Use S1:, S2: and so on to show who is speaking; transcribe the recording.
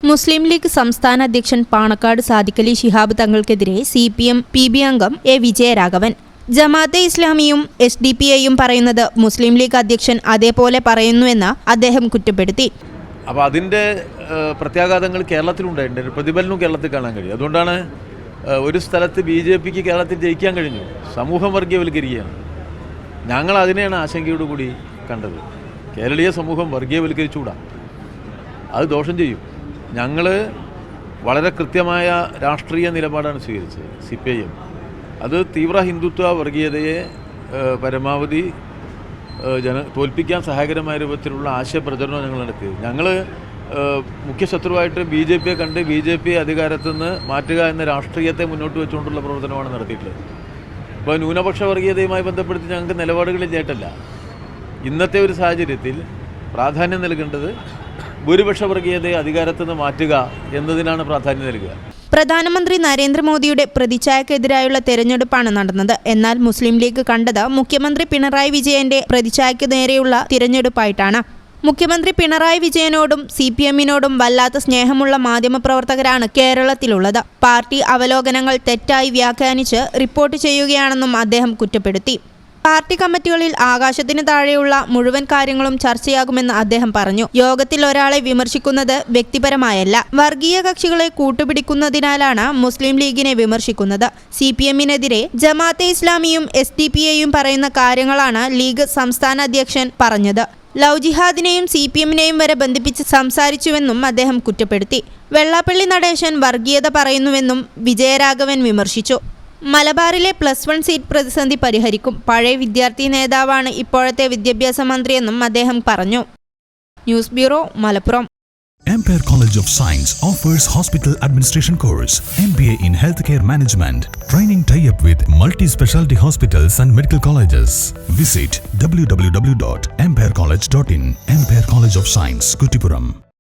S1: മുസ്ലിം league സംസ്ഥാന അധ്യക്ഷൻ Panakkad Sadiqali Shihab തങ്ങൾക്കെതിരെ CPM PB അംഗം എ വിജയരാഘവൻ. ജമാഅത്തെ ഇസ്ലാമിയും SDPIയും പറയുന്നത് മുസ്ലിം ലീഗ് അധ്യക്ഷൻ അതേപോലെ പറയുന്നുവെന്ന് അദ്ദേഹം കുറ്റപ്പെടുത്തി.
S2: അപ്പോൾ അതിൻ്റെ പ്രത്യാഘാതങ്ങൾ കേരളത്തിലുണ്ടായിട്ടുണ്ട്. പ്രതിഫലനവും കേരളത്തിൽ കാണാൻ കഴിയും. അതുകൊണ്ടാണ് ഒരു സ്ഥലത്ത് BJPക്ക് കേരളത്തിൽ ജയിക്കാൻ കഴിഞ്ഞു. സമൂഹം വർഗീയവൽക്കരിക്കുകയാണ്. ഞങ്ങൾ അതിനെയാണ് ആശങ്കയോടുകൂടി കണ്ടത്. കേരളീയ സമൂഹം വർഗീയവൽക്കരിച്ചുകൂടാ, അത് ദോഷം ചെയ്യും. ഞങ്ങൾ വളരെ കൃത്യമായ രാഷ്ട്രീയ നിലപാടാണ് സ്വീകരിച്ചത്. CPIM അത് തീവ്ര ഹിന്ദുത്വ വർഗീയതയെ പരമാവധി തോൽപ്പിക്കാൻ സഹായകരമായ രൂപത്തിലുള്ള ആശയപ്രചരണം ഞങ്ങൾ നടത്തി. ഞങ്ങൾ മുഖ്യ ശത്രുവായിട്ട് BJPയെ കണ്ട് BJP അധികാരത്തിൽ നിന്ന് മാറ്റുക എന്ന രാഷ്ട്രീയത്തെ മുന്നോട്ട് വെച്ചുകൊണ്ടുള്ള പ്രവർത്തനമാണ് നടത്തിയിട്ടുള്ളത്. ഇപ്പോൾ ന്യൂനപക്ഷ വർഗീയതയുമായി ബന്ധപ്പെടുത്തി ഞങ്ങൾക്ക് നിലപാടുകളിൽ ചേട്ടല്ല. ഇന്നത്തെ ഒരു സാഹചര്യത്തിൽ പ്രാധാന്യം നൽകേണ്ടത് ഭൂരിപക്ഷ വർഗീയതയെ അധികാരത്തിൽ നിന്ന് മാറ്റുക എന്നതിനാണ് പ്രാധാന്യം നൽകുക.
S1: പ്രധാനമന്ത്രി നരേന്ദ്രമോദിയുടെ പ്രതിച്ഛായക്കെതിരായുള്ള തെരഞ്ഞെടുപ്പാണ് നടന്നത്. എന്നാൽ മുസ്ലിം ലീഗ് കണ്ടത് മുഖ്യമന്ത്രി പിണറായി വിജയന്റെ പ്രതിച്ഛായക്ക് നേരെയുള്ള തിരഞ്ഞെടുപ്പായിട്ടാണ്. മുഖ്യമന്ത്രി പിണറായി വിജയനോടും CPMനോടും വല്ലാത്ത സ്നേഹമുള്ള മാധ്യമപ്രവർത്തകരാണ് കേരളത്തിലുള്ളത്. പാർട്ടി അവലോകനങ്ങൾ തെറ്റായി വ്യാഖ്യാനിച്ച് റിപ്പോർട്ട് ചെയ്യുകയാണെന്നും അദ്ദേഹം കുറ്റപ്പെടുത്തി. പാർട്ടി കമ്മിറ്റികളിൽ ആകാശത്തിന് താഴെയുള്ള മുഴുവൻ കാര്യങ്ങളും ചർച്ചയാകുമെന്ന് അദ്ദേഹം പറഞ്ഞു. യോഗത്തിൽ ഒരാളെ വിമർശിക്കുന്നത് വ്യക്തിപരമായല്ല, വർഗീയ കക്ഷികളെ കൂട്ടുപിടിക്കുന്നതിനാലാണ് മുസ്ലിം ലീഗിനെ വിമർശിക്കുന്നത്. CPMനെതിരെ ജമാഅത്തെ ഇസ്ലാമിയും SDPIയും പറയുന്ന കാര്യങ്ങളാണ് ലീഗ് സംസ്ഥാന അധ്യക്ഷൻ പറഞ്ഞത്. ലവ് ജിഹാദിനെയും CPMനെയും വരെ ബന്ധിപ്പിച്ച് സംസാരിച്ചുവെന്നും അദ്ദേഹം കുറ്റപ്പെടുത്തി. വെള്ളാപ്പള്ളി നടേശൻ വർഗീയത പറയുന്നുവെന്നും വിജയരാഘവൻ വിമർശിച്ചു. മലബാറിലെ +1 സീറ്റ് പ്രതിസന്ധി പരിഹരിക്കും. പഴയ വിദ്യാർത്ഥി നേതാവാണ് ഇപ്പോഴത്തെ വിദ്യാഭ്യാസ മന്ത്രിയെന്നും അദ്ദേഹം പറഞ്ഞു. News bureau, Malappuram.
S3: Ampere College of Science offers hospital administration course, MBA in healthcare management, training tie-up with multi-specialty hospitals and medical colleges. Visit www.amperecollege.in. Ampere College of Science, Kuttipuram.